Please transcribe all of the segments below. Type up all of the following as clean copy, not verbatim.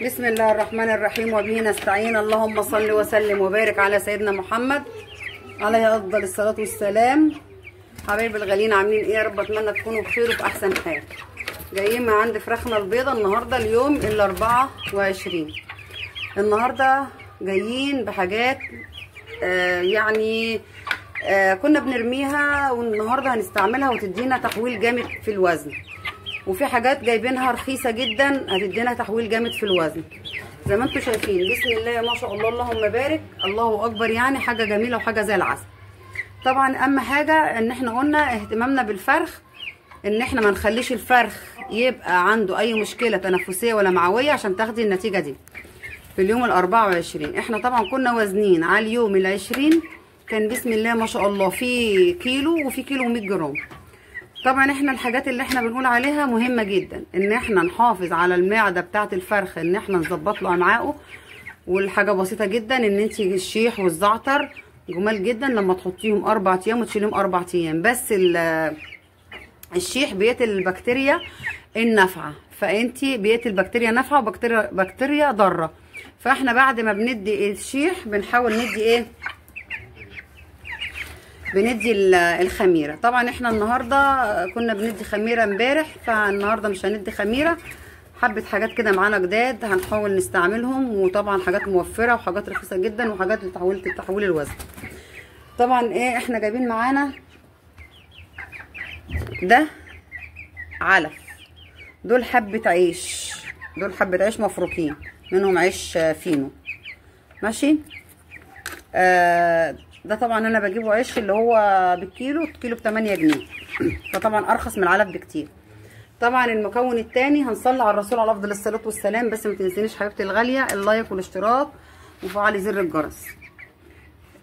بسم الله الرحمن الرحيم وبه نستعين. اللهم صل وسلم وبارك على سيدنا محمد عليه افضل الصلاه والسلام. حبايب الغاليين عاملين ايه؟ يا رب اتمنى تكونوا بخير وفي احسن حال. جايين من عند فراخنا البيضه النهارده اليوم ال 24. النهارده جايين بحاجات كنا بنرميها والنهارده هنستعملها وتدينا تحويل جامد في الوزن، وفي حاجات جايبينها رخيصه جدا هتدينا تحويل جامد في الوزن زي ما انتم شايفين. بسم الله ما شاء الله اللهم بارك، الله اكبر، يعني حاجه جميله وحاجه زي العسل. طبعا اهم حاجه ان احنا قلنا اهتمامنا بالفرخ، ان احنا ما نخليش الفرخ يبقى عنده اي مشكله تنفسيه ولا معويه عشان تاخدي النتيجه دي في اليوم ال 24. احنا طبعا كنا وزنين على اليوم ال 20 كان بسم الله ما شاء الله في كيلو وفي كيلو 100 جرام. طبعا احنا الحاجات اللي احنا بنقول عليها مهمه جدا، ان احنا نحافظ على المعده بتاعه الفرخ، ان احنا نظبط له امعائه. والحاجه بسيطه جدا، ان انت الشيح والزعتر جمال جدا لما تحطيهم 4 ايام وتشيليهم 4 ايام. بس الشيح بيقتل البكتيريا النافعه، فانت بيقتل بكتيريا نافعه وبكتيريا ضاره. فاحنا بعد ما بندي الشيح بنحاول ندي ايه؟ بندي الخميره. طبعا احنا النهارده كنا بندي خميره امبارح، فالنهارده مش هندي خميره. حبه حاجات كده معانا جداد هنحاول نستعملهم، وطبعا حاجات موفره وحاجات رخيصه جدا وحاجات لتحويل الوزن. طبعا ايه احنا جايبين معانا ده علف، دول حبه عيش، دول حبه عيش مفروكين منهم عيش فينو ماشي. ده طبعا انا بجيبه عيش اللي هو بالكيلو، كيلو ب8 جنيه، فطبعا ارخص من العلف بكتير. طبعا المكون الثاني هنصلي على الرسول على افضل الصلاه والسلام، بس ما تنسينيش حبيبتي الغاليه اللايك والاشتراك وفعلي زر الجرس.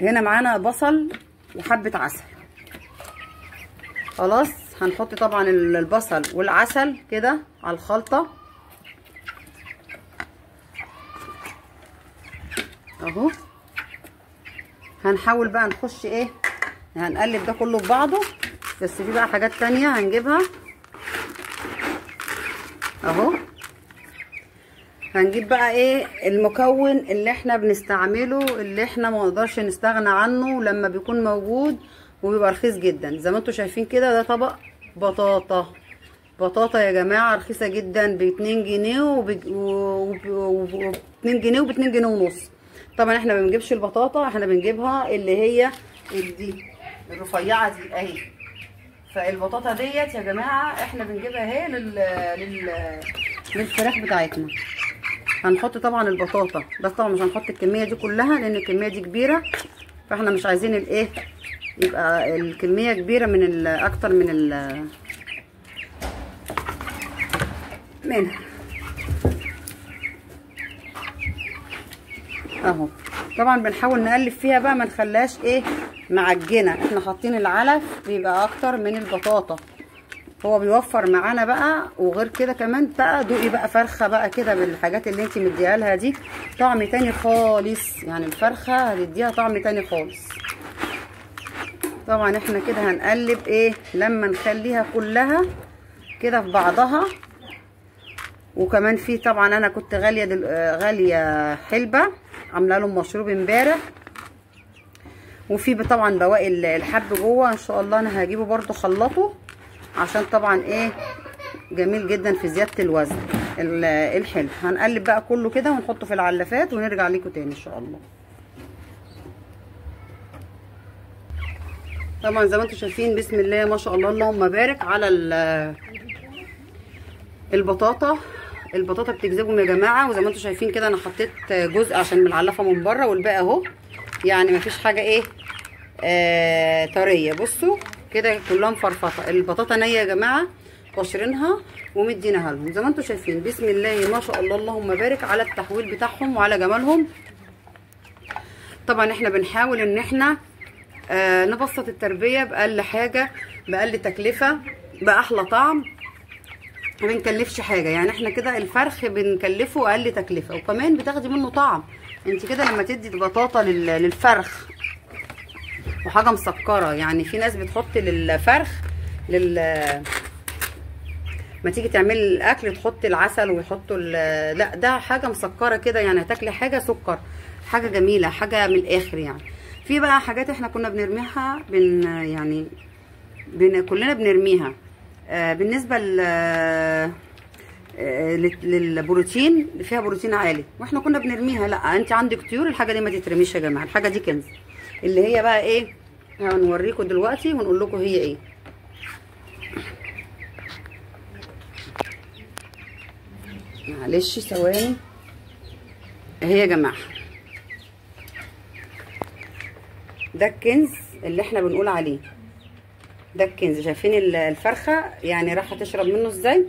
هنا معانا بصل وحبه عسل. خلاص هنحط طبعا البصل والعسل كده على الخلطه اهو. هنحاول بقى نخش ايه، هنقلب ده كله ببعضه. بس في بقى حاجات تانية هنجيبها اهو. هنجيب بقى ايه المكون اللي احنا بنستعمله، اللي احنا ما نقدرش نستغنى عنه لما بيكون موجود وبيبقى رخيص جدا. زي ما انتم شايفين كده ده طبق بطاطا يا جماعه، رخيصه جدا ب2 جنيه و2 جنيه وب2 جنيه ونص. طبعا احنا ما بنجيبش البطاطا، احنا بنجيبها اللي هي دي الرفيعه دي اهي. فالبطاطا ديت يا جماعه احنا بنجيبها اهي للفراخ بتاعتنا. هنحط طبعا البطاطا، بس طبعا مش هنحط الكميه دي كلها لان الكميه دي كبيره، فاحنا مش عايزين الايه يبقى الكميه كبيره من اكتر منها. اهو. طبعا بنحاول نقلب فيها بقى ما نخليهاش ايه معجنه. احنا حاطين العلف بيبقى اكتر من البطاطا، هو بيوفر معانا بقى. وغير كده كمان بقى دوقي بقى فرخه بقى كده بالحاجات اللي انت مديها لها دي، طعم تاني خالص، يعني الفرخه هتديها طعم تاني خالص. طبعا احنا كده هنقلب ايه لما نخليها كلها كده في بعضها. وكمان في طبعا انا كنت غاليه حلبه عامله لهم مشروب امبارح، وفي طبعا بواقي الحب جوه ان شاء الله انا هجيبه برده خلطه، عشان طبعا ايه جميل جدا في زياده الوزن الحلو. هنقلب بقى كله كده ونحطه في العلافات ونرجع لكم تاني ان شاء الله. طبعا زي ما انتم شايفين بسم الله ما شاء الله اللهم بارك على البطاطا بتجذبهم يا جماعه. وزي ما انتم شايفين كده انا حطيت جزء عشان من العلافه من بره، والباقي اهو يعني مفيش حاجه ايه طريه. بصوا كده كلها مفرفطه. البطاطا نيه يا جماعه، قاشرينها ومديناها لهم زي ما انتم شايفين. بسم الله ما شاء الله اللهم بارك على التحويل بتاعهم وعلى جمالهم. طبعا احنا بنحاول ان احنا نبسط التربيه باقل حاجه، باقل تكلفه، باحلى طعم، ما بنكلفش حاجه. يعني احنا كده الفرخ بنكلفه اقل تكلفه وكمان بتاخدي منه طعم. انت كده لما تدي بطاطا للفرخ وحاجه مسكره، يعني في ناس بتحط للفرخ ما تيجي تعملي الاكل تحطي العسل ويحطوا لا ده حاجه مسكره كده، يعني هتاكلي حاجه سكر، حاجه جميله، حاجه من الاخر يعني. في بقى حاجات احنا كنا بنرميها يعني كلنا بنرميها. بالنسبه للبروتين اللي فيها بروتين عالي واحنا كنا بنرميها، لا انت عندك طيور، الحاجه دي ما تترميش يا جماعه، الحاجه دي كنز. اللي هي بقى ايه هنوريكم دلوقتي ونقول لكم هي ايه. معلش ثواني اهي يا جماعه، ده الكنز اللي احنا بنقول عليه، ده الكنز. شايفين الفرخه يعني راح تشرب منه ازاي؟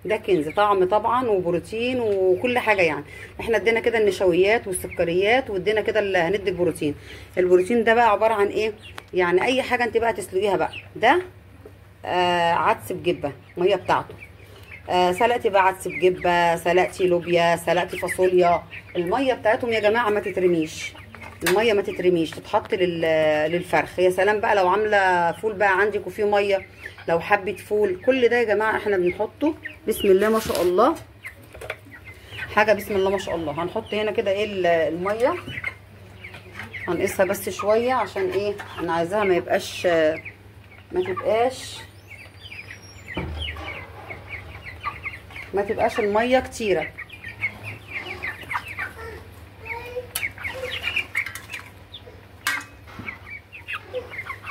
ده كنز، طعم طبعا وبروتين وكل حاجه يعني. احنا ادينا كده النشويات والسكريات وادينا كده اللي هندي البروتين. البروتين ده بقى عباره عن ايه؟ يعني اي حاجه انت بقى تسلقيها بقى. ده عدس بجبه ميه بتاعته، سلقتي بقى عدس بجبه، سلقتي لوبيا، سلقتي فاصوليا، الميه بتاعتهم يا جماعه ما تترميش، الميه ما تترميش، تتحط للفرخ. يا سلام بقى لو عامله فول بقى عندك وفيه ميه، لو حبه فول، كل ده يا جماعه احنا بنحطه. بسم الله ما شاء الله، حاجه بسم الله ما شاء الله. هنحط هنا كده ايه الميه، هنقيسها بس شويه عشان ايه انا عايزاها ما تبقاش الميه كتيره.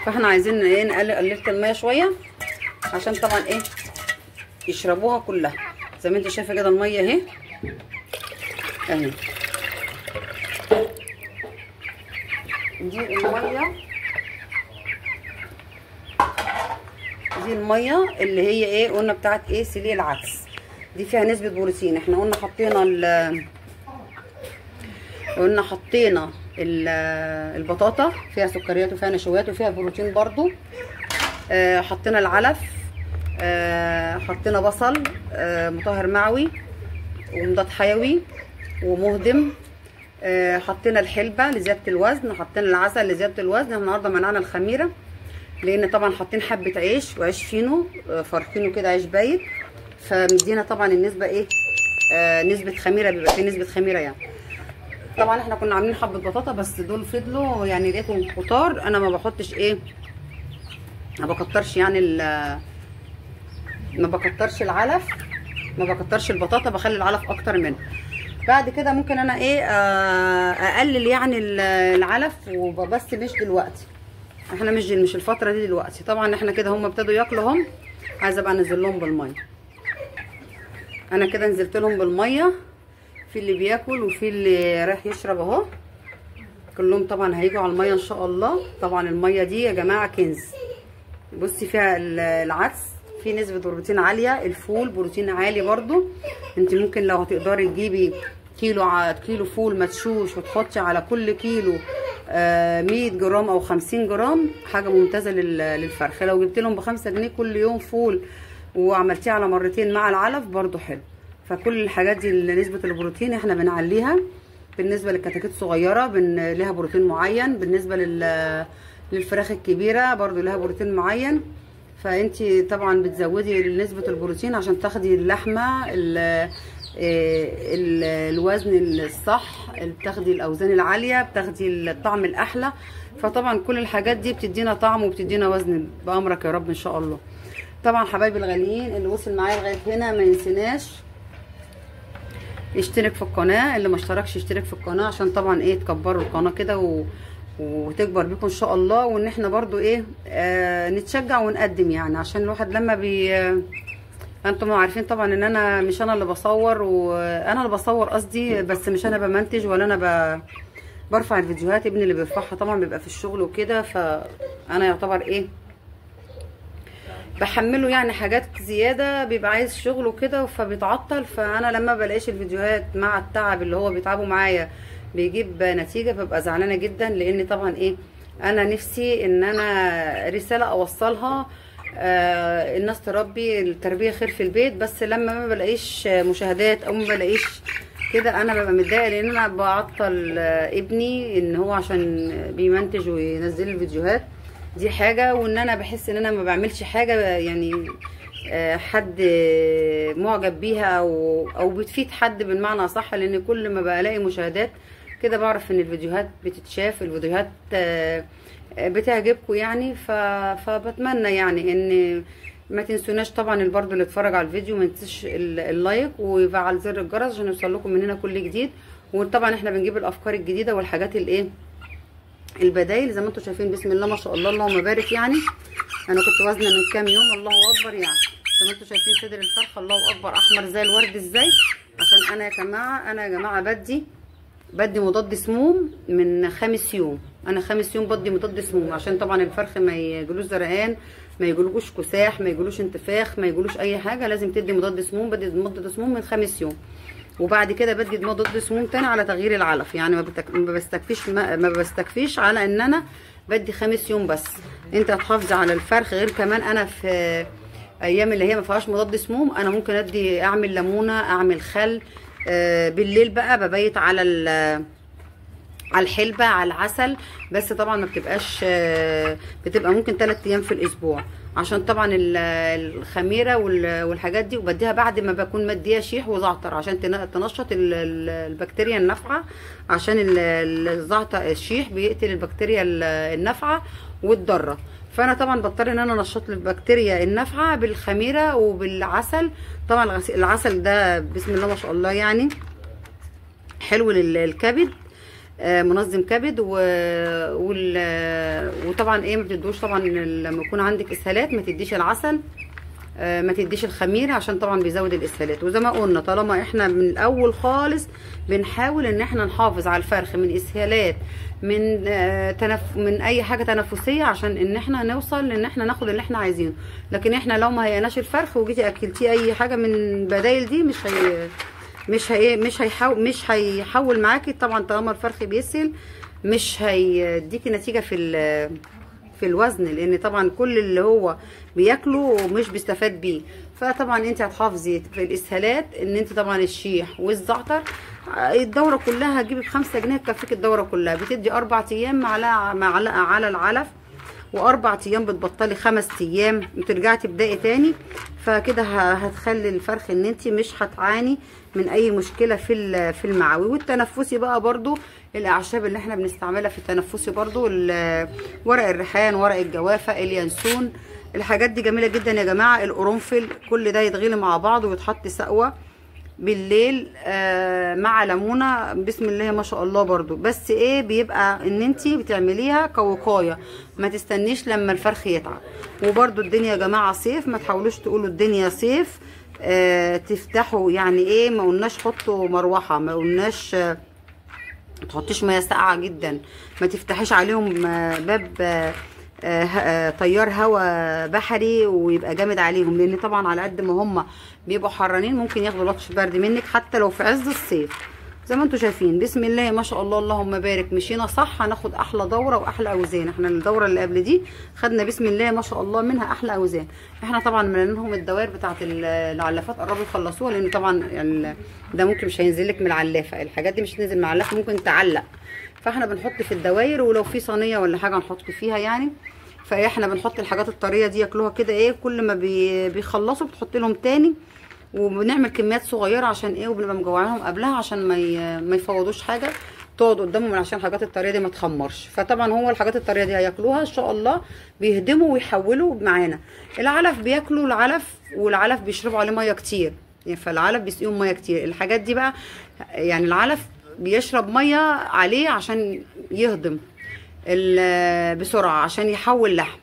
فاحنا عايزين ايه نقلل الميه شويه عشان طبعا ايه يشربوها كلها. زي ما انت شايفه كده الميه اهي اهي، دي الميه اللي هي ايه قلنا بتاعت ايه سليق العدس، دي فيها نسبه بروتين. احنا قلنا حطينا البطاطا فيها سكريات وفيها نشويات وفيها بروتين برضو. حطينا العلف، حطينا بصل مطهر معوي ومضاد حيوي ومهدم، حطينا الحلبة لزيادة الوزن، حطينا العسل لزيادة الوزن. النهارده منعنا الخميرة لان طبعا حاطين حبة عيش وعيش فينو فرخينه كده، عيش بايت، فمدينا طبعا النسبة ايه نسبة خميرة، بيبقى فيه نسبة خميرة يعني. طبعا احنا كنا عاملين حبة بطاطا بس دول فضلوا يعني لقيتهم كتار. انا ما بحطش ايه ما بكترش يعني ما بكترش العلف، ما بكترش البطاطا، بخلي العلف اكتر منه. بعد كده ممكن انا ايه اقلل يعني العلف وبس مش دلوقتي، احنا مش الفتره دي دلوقتي. طبعا احنا كده هم ابتدوا ياكلوا هم، عايزه بقى انزل لهم بالميه. انا كده نزلت لهم بالميه، في اللي بياكل وفي اللي رايح يشرب اهو، كلهم طبعا هيجوا على الميه ان شاء الله. طبعا الميه دي يا جماعه كنز. بصي فيها العدس فيه نسبه بروتين عاليه، الفول بروتين عالي برضو. انت ممكن لو هتقدري تجيبي كيلو فول مدشوش وتحطي على كل كيلو 100 جرام او 50 جرام، حاجه ممتازه للفرخ. لو جبت لهم ب5 جنيه كل يوم فول وعملتيه على مرتين مع العلف برضو حلو. فكل الحاجات دي نسبه البروتين احنا بنعليها. بالنسبه للكتاكيت صغيره لها بروتين معين، بالنسبه للفراخ الكبيره برضو لها بروتين معين. فانتي طبعا بتزودي نسبه البروتين عشان تاخدي اللحمه الوزن الصح، بتاخدي الاوزان العاليه، بتاخدي الطعم الاحلى. فطبعا كل الحاجات دي بتدينا طعم وبتدينا وزن بامرك يا رب ان شاء الله. طبعا حبايبي الغاليين اللي وصل معايا لغايه هنا ما ينسناش يشترك في القناه، اللي ما اشتركش يشترك في القناه عشان طبعا ايه تكبروا القناه كده وتكبر بيكم ان شاء الله. وان احنا برضو ايه نتشجع ونقدم يعني، عشان الواحد لما انتم عارفين طبعا ان انا مش انا اللي بصور، وانا اللي بصور قصدي، بس مش انا بمنتج ولا انا برفع الفيديوهات، ابني اللي بيرفعها طبعا بيبقى في الشغل وكده. فانا يعتبر ايه بحمله يعني حاجات زياده، بيبقى عايز شغل وكده فبيتعطل. فانا لما بلاقيش الفيديوهات مع التعب اللي هو بيتعبوا معايا بيجيب نتيجه ببقى زعلانه جدا. لان طبعا ايه انا نفسي ان انا رساله اوصلها، الناس تربي التربيه خير في البيت. بس لما ما بلاقيش مشاهدات او ما بلاقيش كده انا ببقى متضايقه، لان انا بعطل ابني ان هو عشان بيمنتج وينزل الفيديوهات، دي حاجه. وان انا بحس ان انا ما بعملش حاجه يعني حد معجب بيها او بتفيد حد بالمعنى صح، لان كل ما بلاقي مشاهدات كده بعرف ان الفيديوهات بتتشاف، الفيديوهات بتعجبكم يعني. فبتمنى يعني ان ما تنسوناش طبعا برضو اللي اتفرج على الفيديو ما ينساش اللايك ويفعل زر الجرس عشان يوصل لكم مننا كل جديد. وطبعا احنا بنجيب الافكار الجديده والحاجات الايه البدايل زي ما انتم شايفين. بسم الله ما شاء الله اللهم بارك. يعني انا كنت وزنه من كام يوم، الله اكبر. يعني زي ما انتم شايفين صدر الفرخه الله اكبر احمر زي الورد ازاي. عشان انا يا جماعه بدي مضاد سموم من 5 يوم. انا 5 يوم بدي مضاد سموم عشان طبعا الفرخ ما يجلوش زرقان، ما يجلوش كساح، ما يجلوش انتفاخ، ما يجلوش اي حاجه. لازم تدي مضاد سموم. بدي مضاد سموم من 5 يوم، وبعد كده بدي مضاد سموم تاني على تغيير العلف. يعني ما بستكفيش على ان انا بدي 5 يوم بس. انت هتحافظي على الفرخ. غير كمان انا في ايام اللي هي ما فيهاش مضاد سموم انا ممكن اعمل ليمونه، اعمل خل. بالليل بقى ببيت على الحلبة، على العسل. بس طبعا ما بتبقاش، بتبقى ممكن 3 ايام في الاسبوع عشان طبعا الخميره والحاجات دي. وبديها بعد ما بكون مديه شيح وزعتر عشان تنشط البكتيريا النافعه. عشان الزعتر الشيح بيقتل البكتيريا النافعه والضاره. فانا طبعا بضطر ان انا انشط البكتيريا النافعه بالخميره وبالعسل. طبعا العسل ده بسم الله ما شاء الله يعني حلو للكبد، منظم كبد. وطبعا ايه ما بتدوش طبعا لما يكون عندك اسهالات ما تديش العسل، ما تديش الخميره عشان طبعا بيزود الاسهالات. وزي ما قلنا طالما احنا من الاول خالص بنحاول ان احنا نحافظ على الفرخ من اسهالات، من اي حاجه تنفسيه عشان ان احنا نوصل ان احنا ناخد اللي احنا عايزينه. لكن احنا لو ما هيناش الفرخ وجيتي اكلتيه اي حاجه من البدايل دي مش هيحول معاكي. طبعا طالما الفرخ بيسهل مش هيديكي نتيجه في الوزن، لان طبعا كل اللي هو بياكله مش بيستفاد بيه. فطبعا انت هتحافظي في الاسهالات ان انت طبعا الشيح والزعتر الدوره كلها هتجيبي ب5 جنيه تكفيك الدوره كلها. بتدي 4 ايام معلقه على العلف، و4 ايام بتبطلي 5 ايام وترجعي تبداي تاني. فكده هتخلي الفرخ ان انت مش هتعاني من اي مشكله في المعوي. والتنفسي بقى برضو الاعشاب اللي احنا بنستعملها في التنفسي برضو ورق الريحان، ورق الجوافه، اليانسون، الحاجات دي جميله جدا يا جماعه. القرنفل، كل ده يتغلي مع بعض ويتحط سقوه بالليل مع ليمونه بسم الله ما شاء الله برضو. بس ايه بيبقى ان انتي بتعمليها كوقايه، ما تستنيش لما الفرخ يتعب. وبرضو الدنيا يا جماعه صيف، ما تحاولوش تقولوا الدنيا صيف تفتحوا يعني ايه. ما قلناش حطوا مروحه، ما قلناش تحطيش ميه ساقعه جدا، ما تفتحيش عليهم باب طيار هواء بحري ويبقى جامد عليهم، لان طبعا على قد ما هم بيبقوا حرانين ممكن ياخدوا لطش برد منك حتى لو في عز الصيف. زي ما انتم شايفين بسم الله ما شاء الله اللهم بارك. مشينا صح هناخد احلى دوره واحلى اوزان. احنا الدوره اللي قبل دي خدنا بسم الله ما شاء الله منها احلى اوزان. احنا طبعا منهم الدوائر بتاعه العلافات قربوا يخلصوها، لان طبعا يعني ده ممكن مش هينزل لك من العلافه، الحاجات دي مش هتنزل من العلافه ممكن تعلق. فاحنا بنحط في الدوائر، ولو في صينيه ولا حاجه نحط فيها يعني. فاحنا بنحط الحاجات الطريه دي ياكلوها كده ايه، كل ما بيخلصوا بتحط لهم تاني. وبنعمل كميات صغيره عشان ايه، وبنبقى مجوعينهم قبلها عشان ما يفوضوش حاجه تقعد قدامهم، عشان الحاجات الطريه دي ما تخمرش. فطبعا هو الحاجات الطريه دي هياكلوها ان شاء الله بيهدموا ويحولوا معانا. العلف بياكلوا العلف، والعلف بيشربوا عليه ميه كتير، فالعلف بيسقيهم ميه كتير. الحاجات دي بقى يعني العلف بيشرب ميه عليه عشان يهضم بسرعه، عشان يحول لحم.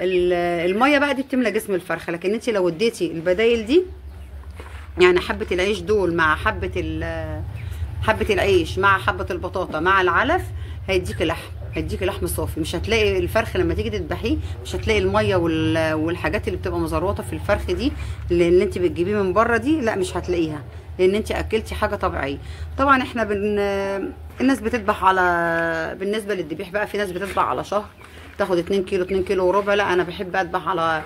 الميه بقى دي بتملى جسم الفرخه. لكن انت لو اديتي البدايل دي يعني حبه العيش دول مع حبه العيش مع حبه البطاطا مع العلف هيديكي لحم صافي. مش هتلاقي الفرخ لما تيجي تذبحيه مش هتلاقي الميه والحاجات اللي بتبقى مزروطه في الفرخ دي اللي انت بتجيبيه من بره دي، لا مش هتلاقيها، لان انت اكلتي حاجه طبيعيه. طبعا احنا الناس بتذبح على، بالنسبه للذبيح بقى في ناس بتذبح على شهر تاخد 2 كيلو 2 كيلو وربع. لا انا بحب اذبح على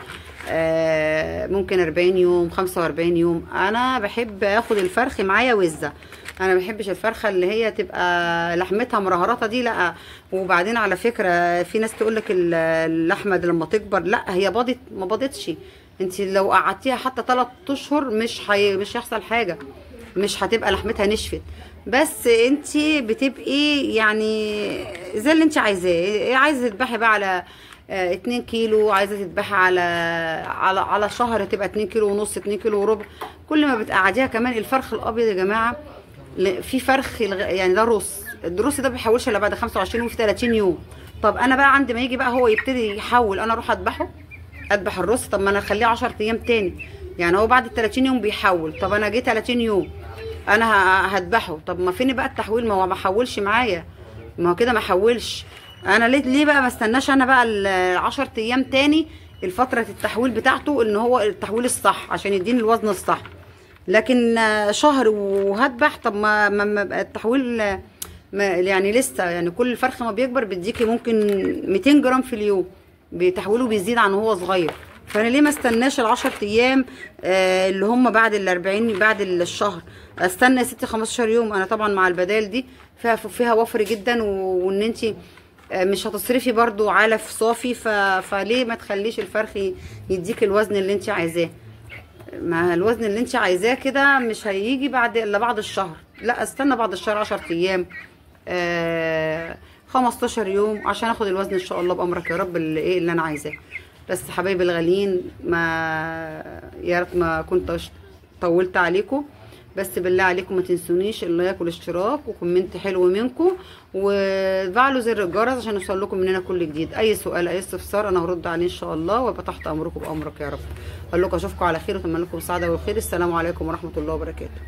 ممكن 40 يوم 45 يوم. انا بحب اخد الفرخ معايا وزه. انا ما بحبش الفرخه اللي هي تبقى لحمتها مرهرطه دي، لا. وبعدين على فكره في ناس تقول لك اللحمه دي لما تكبر، لا هي باضت ما باضتش. انت لو قعدتيها حتى 3 اشهر مش هيحصل حاجه، مش هتبقى لحمتها نشفت. بس انت بتبقي يعني زي اللي انت عايزاه. عايزه تذبحي بقى على 2 كيلو، عايزه تذبحي على شهر تبقى 2 كيلو ونص، 2 كيلو وربع. كل ما بتقعديها. كمان الفرخ الابيض يا جماعه في فرخ يعني ده الروس ده بيحولش الا بعد 25 يوم، في 30 يوم. طب انا بقى عند ما يجي بقى هو يبتدي يحول، انا اروح اذبح الروس؟ طب ما انا اخليه 10 ايام تاني، يعني هو بعد ال 30 يوم بيحول. طب انا جه 30 يوم انا هذبحه، طب ما فين بقى التحويل؟ ما هو ما حولش معايا، ما هو كده ما حولش. انا ليه بقى ما استناش انا بقى ال 10 ايام تاني الفتره التحويل بتاعته، ان هو التحويل الصح عشان يديني الوزن الصح. لكن شهر وهذبح، طب ما التحويل يعني لسه، يعني كل فرخه ما بيكبر بيديكي ممكن 200 جرام في اليوم، بتحويله بيزيد عن وهو صغير. فانا ليه ما استناش ال10 ايام اللي هم بعد ال40 بعد الشهر؟ استنى يا ستي 15 يوم. انا طبعا مع البدائل دي فيها وفر جدا، وان انت مش هتصرفي برضو علف صافي. فليه ما تخليش الفرخ يديك الوزن اللي انت عايزاه؟ ما الوزن اللي انت عايزاه كده مش هيجي الا بعد الشهر. لا، استنى بعد الشهر 10 ايام 15 يوم عشان اخد الوزن ان شاء الله بامرك يا رب اللي انا عايزاه. بس حبايبي الغاليين، يا ريت ما كنت طولت عليكم، بس بالله عليكم ما تنسونيش اللايك والاشتراك وكومنت حلو منكم، وفعلوا زر الجرس عشان يوصل لكم مننا كل جديد. اي سؤال اي استفسار انا هرد عليه ان شاء الله، وابقى تحت امركم بامرك يا رب. اقول لكم اشوفكم على خير، واتمنى لكم السعاده والخير. السلام عليكم ورحمه الله وبركاته.